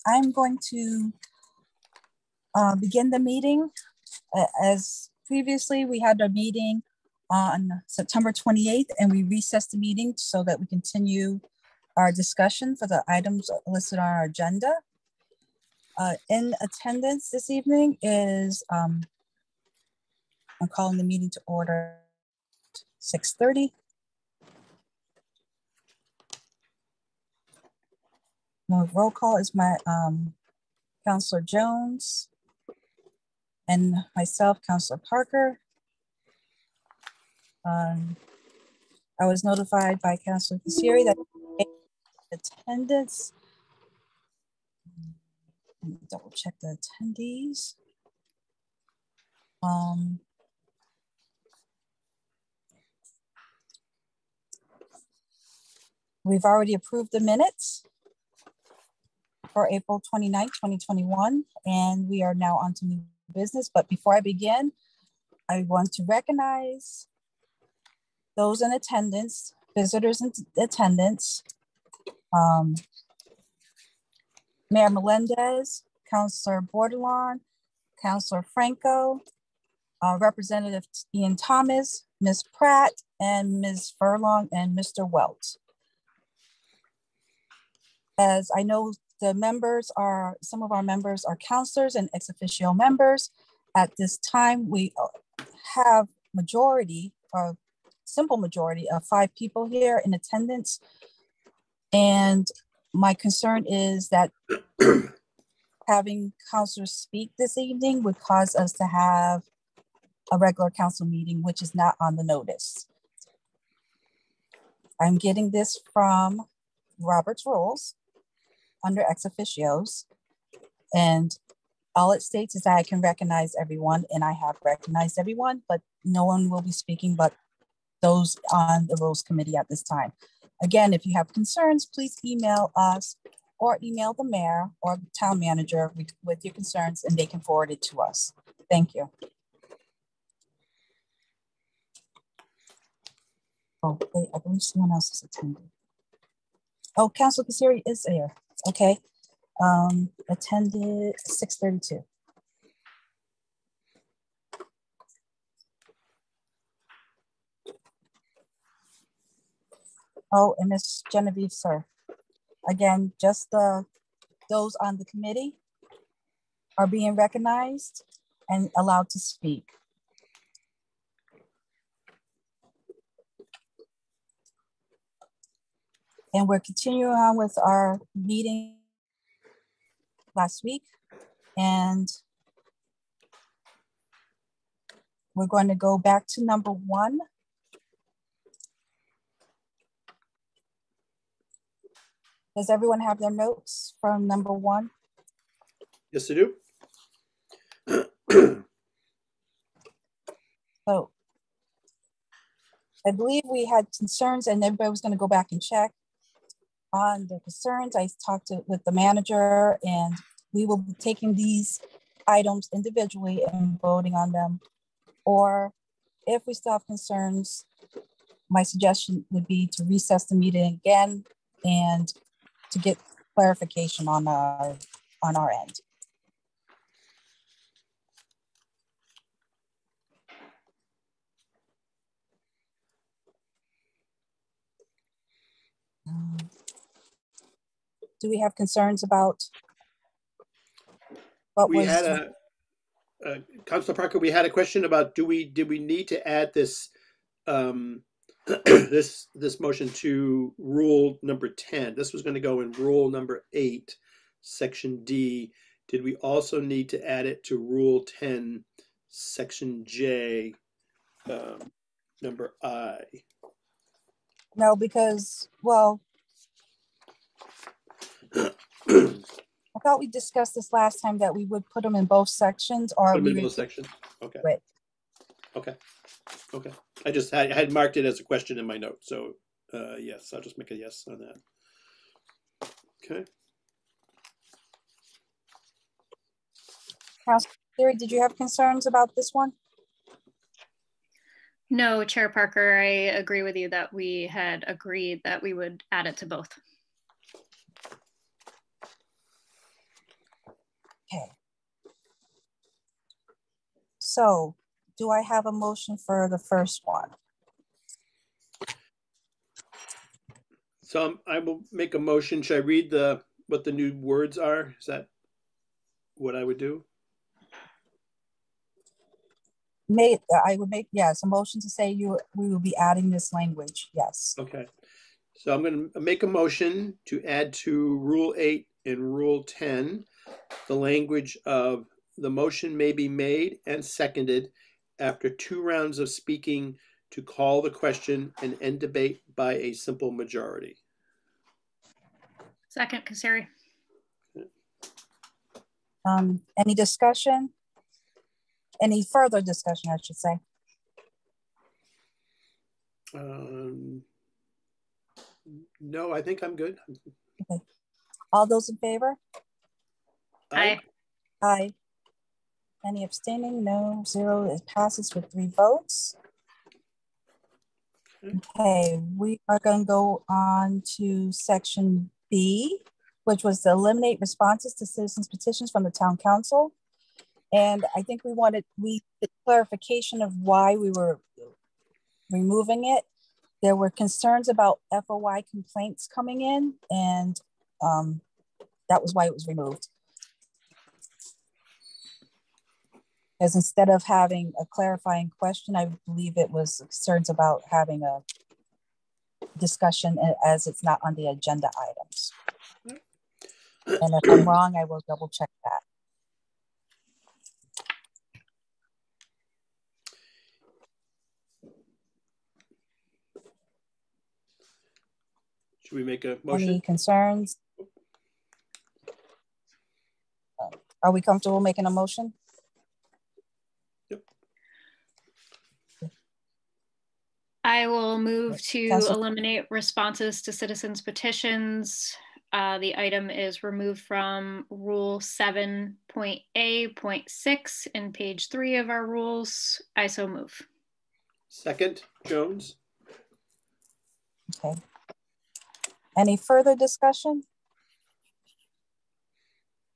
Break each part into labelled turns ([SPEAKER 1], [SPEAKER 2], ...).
[SPEAKER 1] I'm going to begin the meeting. As previously, we had a meeting on September 28th, and we recessed the meeting so that we continue our discussion for the items listed on our agenda. In attendance this evening is, I'm calling the meeting to order 6:30. My roll call is my Councilor Jones and myself, Councilor Parker. I was notified by Councilor Casiri that attendance. Let me double check the attendees. We've already approved the minutes for April 29th, 2021, and we are now on to new business. But before I begin, I want to recognize those in attendance, visitors in attendance, Mayor Melendez, Councilor Bordelon, Councilor Franco, Representative Ian Thomas, Ms. Pratt, and Ms. Furlong, and Mr. Welch. As I know, the members are, some of our members are councilors and ex officio members. At this time, we have majority, or simple majority of 5 people here in attendance. And my concern is that having councilors speak this evening would cause us to have a regular council meeting, which is not on the notice. I'm getting this from Robert's Rules under ex officios, and all it states is that I can recognize everyone, and I have recognized everyone, but no one will be speaking but those on the Rules Committee at this time. Again, if you have concerns, please email us or email the mayor or the town manager with your concerns, and they can forward it to us. Thank you. Oh, wait, I believe someone else is attending. Oh, Councilor Casiri is there. Okay. Attended 6:32. Oh, and Miss Genevieve, sir. Again, just those on the committee are being recognized and allowed to speak. And we're continuing on with our meeting last week. And we're going to go back to number 1. Does everyone have their notes from number 1?
[SPEAKER 2] Yes, I do.
[SPEAKER 1] So I believe we had concerns, and everybody was going to go back and check on the concerns. I talked with the manager, and we will be taking these items individually and voting on them. Or if we still have concerns, my suggestion would be to recess the meeting again and to get clarification on our end. Do we have concerns about what
[SPEAKER 2] we had a Councilor Parker, we had a question about did we need to add this this motion to rule number 10? This was going to go in rule number 8, section D. Did we also need to add it to rule 10, section J, number I?
[SPEAKER 1] No, because, well, I thought we discussed this last time that we would put them in both sections, or
[SPEAKER 2] put them in both sections. Okay.
[SPEAKER 1] Right.
[SPEAKER 2] Okay. Okay. I had marked it as a question in my note, so yes, I'll just make a yes on that. Okay.
[SPEAKER 1] Councilor, did you have concerns about this one?
[SPEAKER 3] No, Chair Parker, I agree with you that we had agreed that we would add it to both.
[SPEAKER 1] Okay. So do I have a motion for the first one?
[SPEAKER 2] So I will make a motion. Should I read what the new words are? Is that what I would do?
[SPEAKER 1] I would make, yes, a motion to say we will be adding this language, yes.
[SPEAKER 2] Okay. So I'm going to make a motion to add to Rule 8 and Rule 10 the language of the motion may be made and seconded after 2 rounds of speaking to call the question and end debate by a simple majority.
[SPEAKER 3] Second, Kasari.
[SPEAKER 1] Any discussion? Any further discussion, I should say?
[SPEAKER 2] No, I think I'm good.
[SPEAKER 1] Okay. All those in favor?
[SPEAKER 3] Aye.
[SPEAKER 1] Aye. Any abstaining? No, 0. It passes with 3 votes. Okay, we are going to go on to section B, which was to eliminate responses to citizens' petitions from the town council. And I think the clarification of why we were removing it. There were concerns about FOI complaints coming in, and that was why it was removed. As instead of having a clarifying question, I believe it was concerns about having a discussion as it's not on the agenda items. And if I'm wrong, I will double check that.
[SPEAKER 2] Should we make a motion?
[SPEAKER 1] Any concerns? Are we comfortable making a motion?
[SPEAKER 2] Yep.
[SPEAKER 3] I will move to
[SPEAKER 1] Councilor-
[SPEAKER 3] eliminate responses to citizens' petitions. The item is removed from Rule 7.A.6 in page 3 of our rules. I so move.
[SPEAKER 2] Second, Jones.
[SPEAKER 1] Okay. Any further discussion?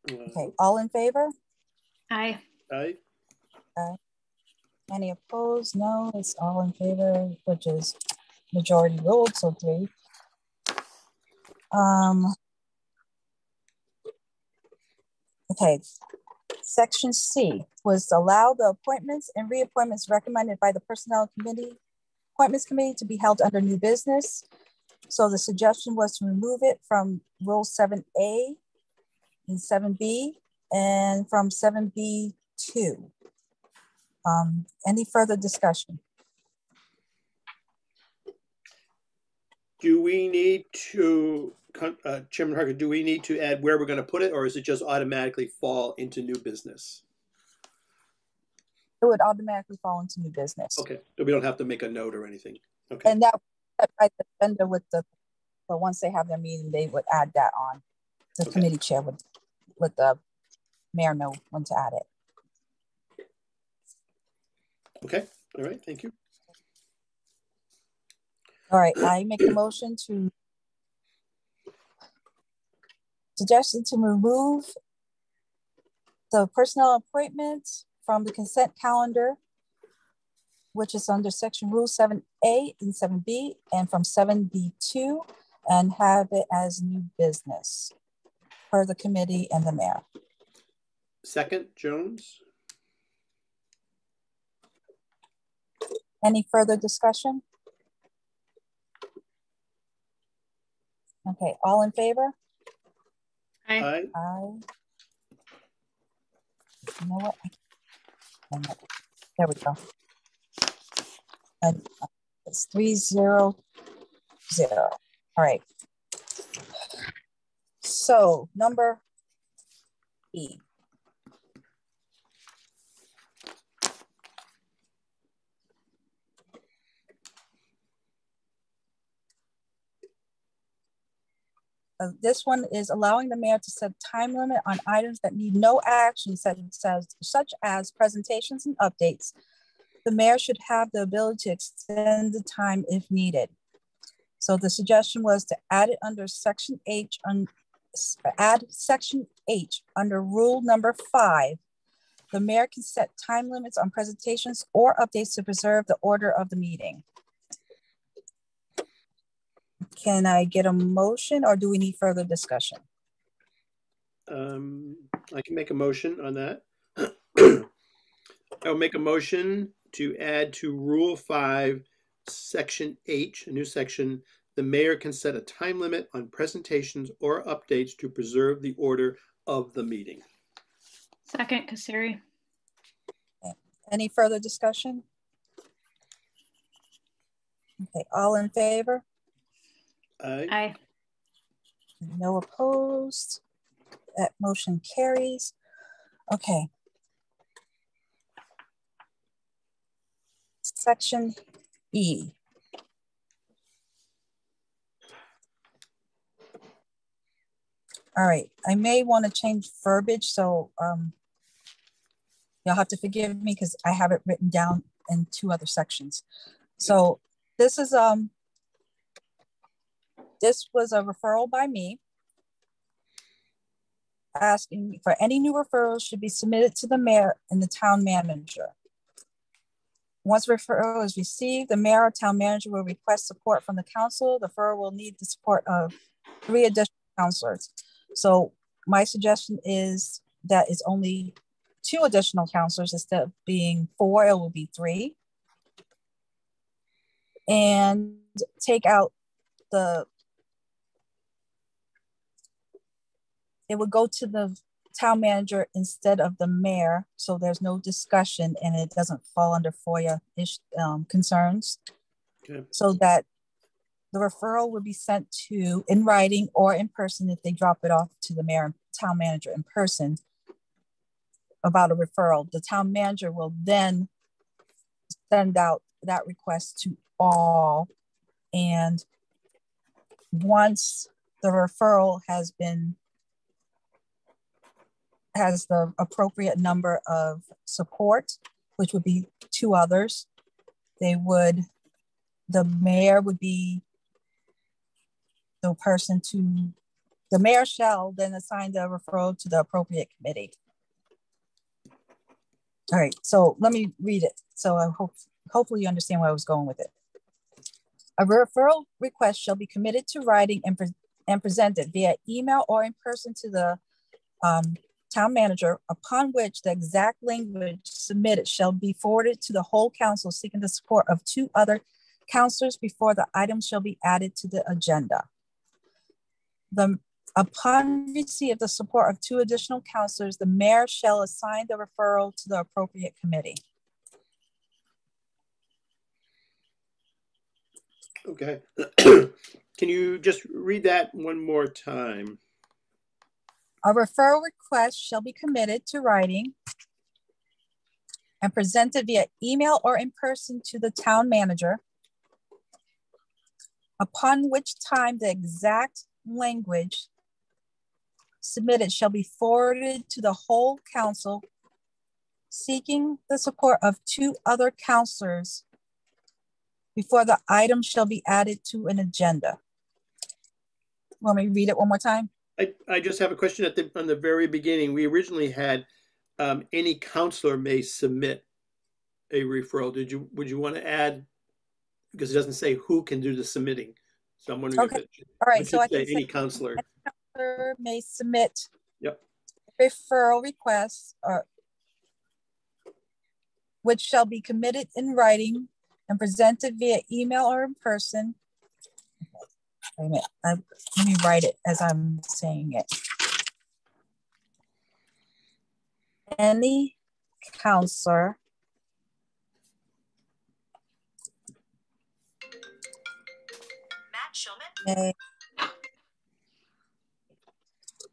[SPEAKER 1] Okay, all in favor?
[SPEAKER 3] Aye.
[SPEAKER 2] Aye.
[SPEAKER 1] Any opposed? No, it's all in favor, which is majority ruled, so 3. Okay, section C was to allow the appointments and reappointments recommended by the Personnel Committee, Appointments Committee to be held under new business. So the suggestion was to remove it from Rule 7A and 7B and from 7B2. Any further discussion?
[SPEAKER 2] Do we need to, Chairman Harker, do we need to add where we're going to put it, or is it just automatically fall into new business?
[SPEAKER 1] It would automatically fall into new business.
[SPEAKER 2] Okay, so we don't have to make a note or anything. Okay.
[SPEAKER 1] And that by the vendor with but once they have their meeting, they would add that on. The committee chair would let the mayor know when to add it.
[SPEAKER 2] Okay, all right, thank you.
[SPEAKER 1] All right, I make the motion to suggestion to remove the personnel appointments from the consent calendar, which is under section Rule 7A and 7B, and from 7B2, and have it as new business for the committee and the mayor.
[SPEAKER 2] Second, Jones.
[SPEAKER 1] Any further discussion? Okay, all in favor?
[SPEAKER 3] Aye.
[SPEAKER 2] Aye.
[SPEAKER 1] Aye. You know what? There we go. And it's 3-0-0. All right. So number E. This one is allowing the mayor to set time limit on items that need no action, such as presentations and updates. The mayor should have the ability to extend the time if needed. So the suggestion was to add it under section H add section H under rule number 5. The mayor can set time limits on presentations or updates to preserve the order of the meeting. Can I get a motion, or do we need further discussion?
[SPEAKER 2] I can make a motion on that. I'll make a motion to add to Rule 5, Section H, a new section. The mayor can set a time limit on presentations or updates to preserve the order of the meeting.
[SPEAKER 3] Second, Kasiri.
[SPEAKER 1] Okay. Any further discussion? Okay, all in favor?
[SPEAKER 2] Aye.
[SPEAKER 3] Aye.
[SPEAKER 1] No opposed. That motion carries. Okay. Section E. All right, I may want to change verbiage, so you'll have to forgive me because I have it written down in 2 other sections. So this is this was a referral by me asking for any new referrals should be submitted to the mayor and the town manager. Once referral is received, the mayor or town manager will request support from the council. The referral will need the support of 3 additional counselors. So my suggestion is that it's only 2 additional counselors instead of being 4, it will be 3. And take out it would go to the town manager instead of the mayor. So there's no discussion and it doesn't fall under FOIA concerns.
[SPEAKER 2] Okay.
[SPEAKER 1] So that the referral would be sent to in writing or in person if they drop it off to the mayor and town manager in person about a referral. The town manager will then send out that request to all. And once the referral has the appropriate number of support, which would be 2 others, the mayor would be the person the mayor shall then assign the referral to the appropriate committee. All right, so let me read it. So I hopefully you understand where I was going with it. A referral request shall be committed to writing and presented via email or in person to the town manager, upon which the exact language submitted shall be forwarded to the whole council seeking the support of 2 other councilors before the item shall be added to the agenda. Upon receipt of the support of 2 additional councilors, the mayor shall assign the referral to the appropriate committee.
[SPEAKER 2] Okay. Can you just read that one more time?
[SPEAKER 1] A referral request shall be committed to writing and presented via email or in person to the town manager, upon which time the exact language submitted shall be forwarded to the whole council seeking the support of 2 other councilors before the item shall be added to an agenda. Want me to read it one more time?
[SPEAKER 2] I just have a question on the very beginning. We originally had any counselor may submit a referral. Would you want to add, because it doesn't say who can do the submitting. So I'm wondering
[SPEAKER 1] Okay.
[SPEAKER 2] if it
[SPEAKER 1] All right, so I
[SPEAKER 2] say
[SPEAKER 1] can
[SPEAKER 2] any
[SPEAKER 1] say
[SPEAKER 2] counselor.
[SPEAKER 1] any counselor may submit
[SPEAKER 2] Yep.
[SPEAKER 1] referral requests which shall be committed in writing and presented via email or in person. Wait a minute, let me write it as I'm saying it. Any counselor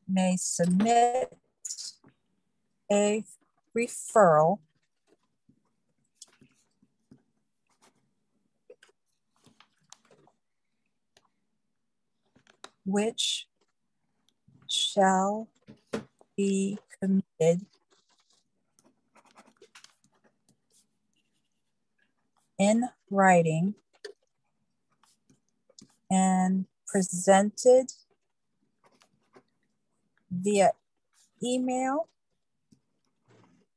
[SPEAKER 1] may submit a referral which shall be committed in writing and presented via email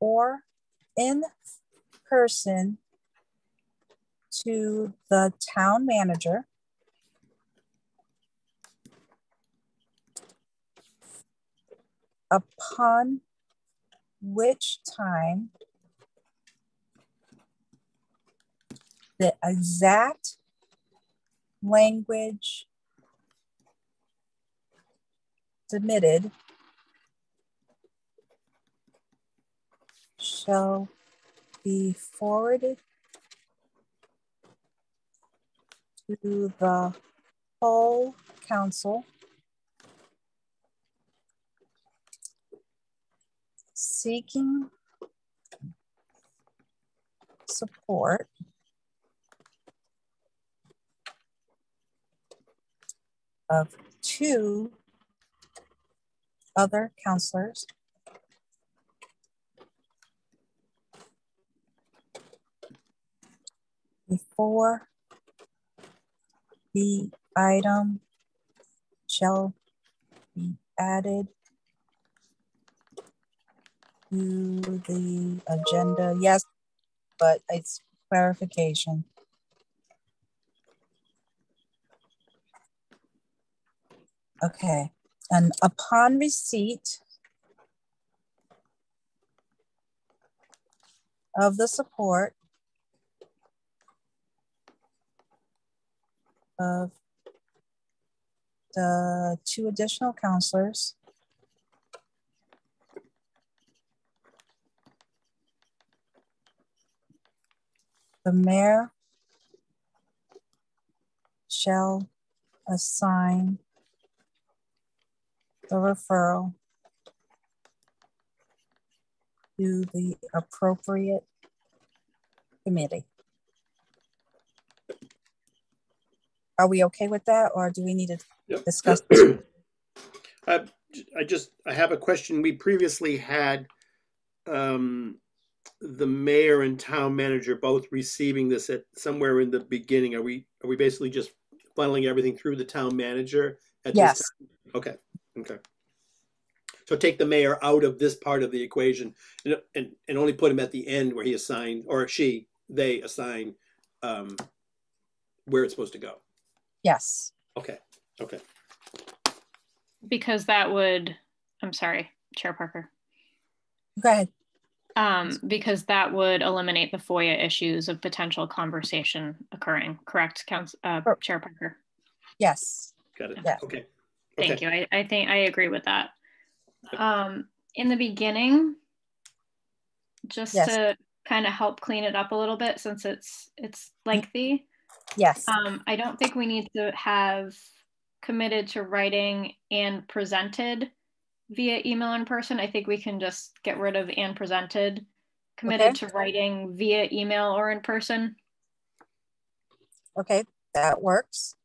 [SPEAKER 1] or in person to the town manager upon which time the exact language submitted shall be forwarded to the whole council seeking support of 2 other counselors before the item shall be added to the agenda. Yes, but it's clarification. Okay, and upon receipt of the support of the 2 additional counselors, the mayor shall assign the referral to the appropriate committee. Are we okay with that, or do we need to discuss this?
[SPEAKER 2] I have a question. We previously had the mayor and town manager both receiving this at somewhere in the beginning. Are we basically just funneling everything through the town manager at
[SPEAKER 1] Yes.
[SPEAKER 2] this time? Okay. Okay. So take the mayor out of this part of the equation and only put him at the end where he assigned, or they assign where it's supposed to go.
[SPEAKER 1] Yes.
[SPEAKER 2] Okay. Okay.
[SPEAKER 3] Because that would, I'm sorry, Chair Parker.
[SPEAKER 1] Go ahead.
[SPEAKER 3] Because that would eliminate the FOIA issues of potential conversation occurring, correct, Chair Parker?
[SPEAKER 1] Yes.
[SPEAKER 2] Got it.
[SPEAKER 1] Yeah.
[SPEAKER 2] Okay.
[SPEAKER 3] Thank you. I think I agree with that. In the beginning, just to kind of help clean it up a little bit, since it's lengthy.
[SPEAKER 1] Yes.
[SPEAKER 3] I don't think we need to have committed to writing and presented via email in person. I think we can just get rid of and presented, committed to writing via email or in person.
[SPEAKER 1] Okay, that works.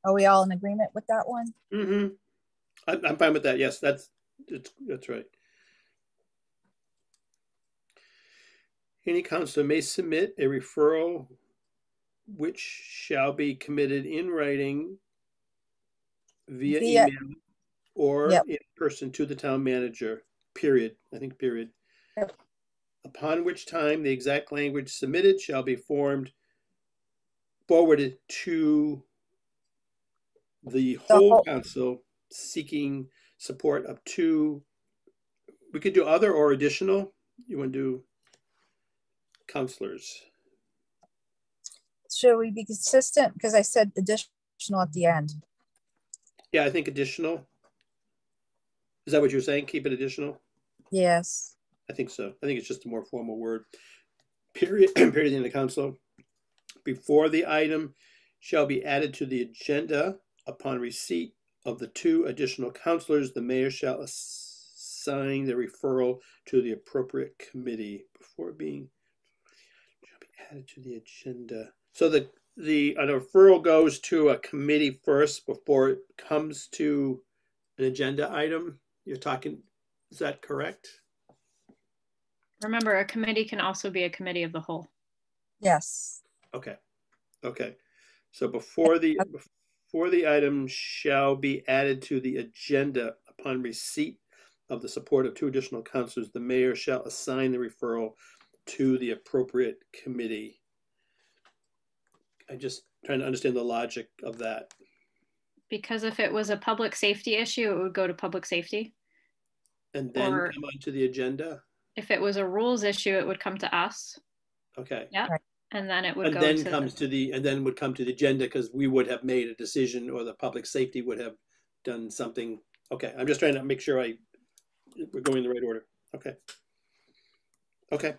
[SPEAKER 1] Are we all in agreement with that one?
[SPEAKER 2] Mm-hmm. I'm fine with that. Yes, that's right. Any counselor may submit a referral which shall be committed in writing via email or in person to the town manager, period. I think period.
[SPEAKER 1] Yep.
[SPEAKER 2] Upon which time the exact language submitted shall be forwarded to the whole council seeking support up to, we could do other or additional. You want to do counselors?
[SPEAKER 1] Should we be consistent? Because I said additional at the end.
[SPEAKER 2] Yeah, I think additional. Is that what you're saying? Keep it additional?
[SPEAKER 1] Yes.
[SPEAKER 2] I think so. I think it's just a more formal word. Period. Period in the council. Before the item shall be added to the agenda, upon receipt of the 2 additional counselors, the mayor shall assign the referral to the appropriate committee before being shall be added to the agenda. So the referral goes to a committee first before it comes to an agenda item. You're talking, is that correct?
[SPEAKER 3] Remember, a committee can also be a committee of the whole.
[SPEAKER 1] Yes.
[SPEAKER 2] Okay. Okay. So before the item shall be added to the agenda upon receipt of the support of 2 additional counselors, the mayor shall assign the referral to the appropriate committee. I'm just trying to understand the logic of that.
[SPEAKER 3] Because if it was a public safety issue, it would go to public safety.
[SPEAKER 2] And then come onto the agenda?
[SPEAKER 3] If it was a rules issue, it would come to us.
[SPEAKER 2] Okay.
[SPEAKER 3] Yeah.
[SPEAKER 1] Right.
[SPEAKER 3] And then it would
[SPEAKER 2] And
[SPEAKER 3] go
[SPEAKER 2] then
[SPEAKER 3] to
[SPEAKER 2] comes to the, and then would come to the agenda because we would have made a decision or the public safety would have done something. Okay. I'm just trying to make sure we're going in the right order. Okay. Okay.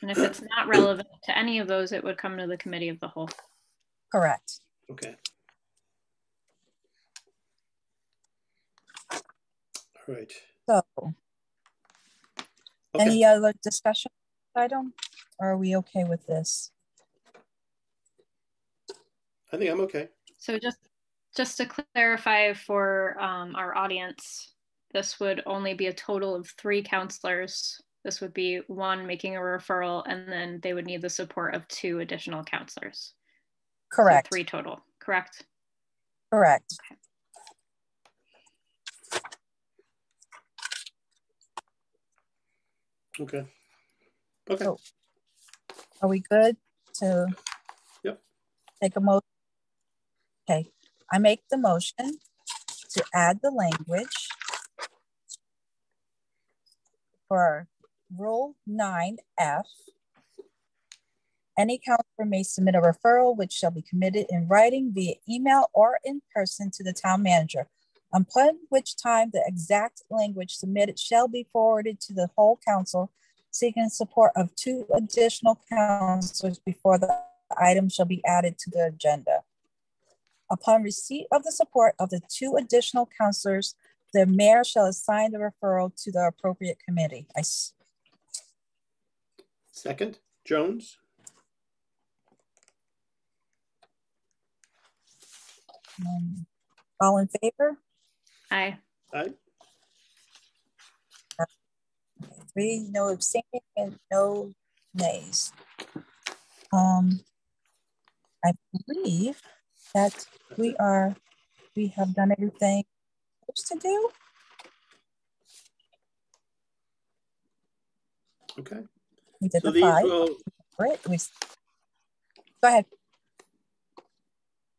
[SPEAKER 3] And if it's not relevant to any of those, it would come to the committee of the whole.
[SPEAKER 1] Correct.
[SPEAKER 2] Okay. All right.
[SPEAKER 1] So,
[SPEAKER 2] Okay.
[SPEAKER 1] any other discussion item? Or are we okay with this?
[SPEAKER 2] I think I'm okay.
[SPEAKER 3] So just to clarify for our audience, this would only be a total of 3 counselors. This would be 1 making a referral, and then they would need the support of 2 additional counselors.
[SPEAKER 1] Correct.
[SPEAKER 3] So 3 total, correct?
[SPEAKER 1] Correct.
[SPEAKER 2] Okay. Okay.
[SPEAKER 1] So, are we good to take a motion? Okay, I make the motion to add the language for Rule 9F. Any counselor may submit a referral which shall be committed in writing via email or in person to the town manager, upon which time the exact language submitted shall be forwarded to the whole council, seeking support of 2 additional counselors before the item shall be added to the agenda. Upon receipt of the support of the 2 additional counselors, the mayor shall assign the referral to the appropriate committee.
[SPEAKER 2] Second, Jones.
[SPEAKER 1] All in favor?
[SPEAKER 3] Aye.
[SPEAKER 2] Aye.
[SPEAKER 1] 3, no abstaining and no nays. I believe that we have done everything we're supposed to do.
[SPEAKER 2] Okay.
[SPEAKER 1] We did
[SPEAKER 2] So
[SPEAKER 1] the 5. Right. Go ahead.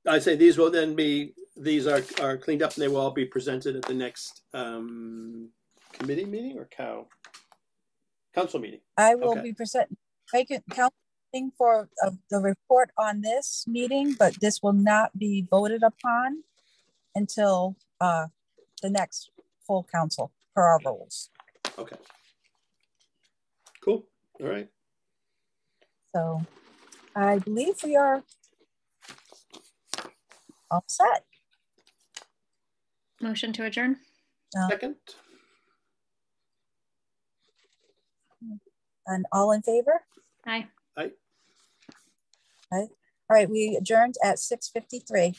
[SPEAKER 2] I say these will then be, these are cleaned up and they will all be presented at the next committee meeting or council meeting.
[SPEAKER 1] I will be making counting for the report on this meeting, but this will not be voted upon until the next full council per our rules.
[SPEAKER 2] Okay. Cool. All right.
[SPEAKER 1] So I believe we are all set.
[SPEAKER 3] Motion to adjourn.
[SPEAKER 2] Second.
[SPEAKER 1] And all in favor?
[SPEAKER 3] Aye.
[SPEAKER 2] Aye.
[SPEAKER 1] Aye. All right, we adjourned at 6:53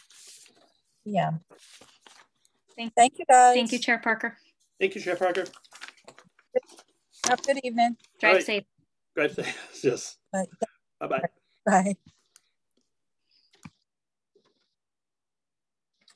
[SPEAKER 1] p.m. Thank you, guys.
[SPEAKER 3] Thank you, Chair Parker.
[SPEAKER 2] Thank you, Chair Parker.
[SPEAKER 1] Have a good evening.
[SPEAKER 3] Drive
[SPEAKER 2] right.
[SPEAKER 3] safe.
[SPEAKER 2] Drive safe. Yes.
[SPEAKER 1] Bye.
[SPEAKER 2] Bye-bye.
[SPEAKER 1] Bye.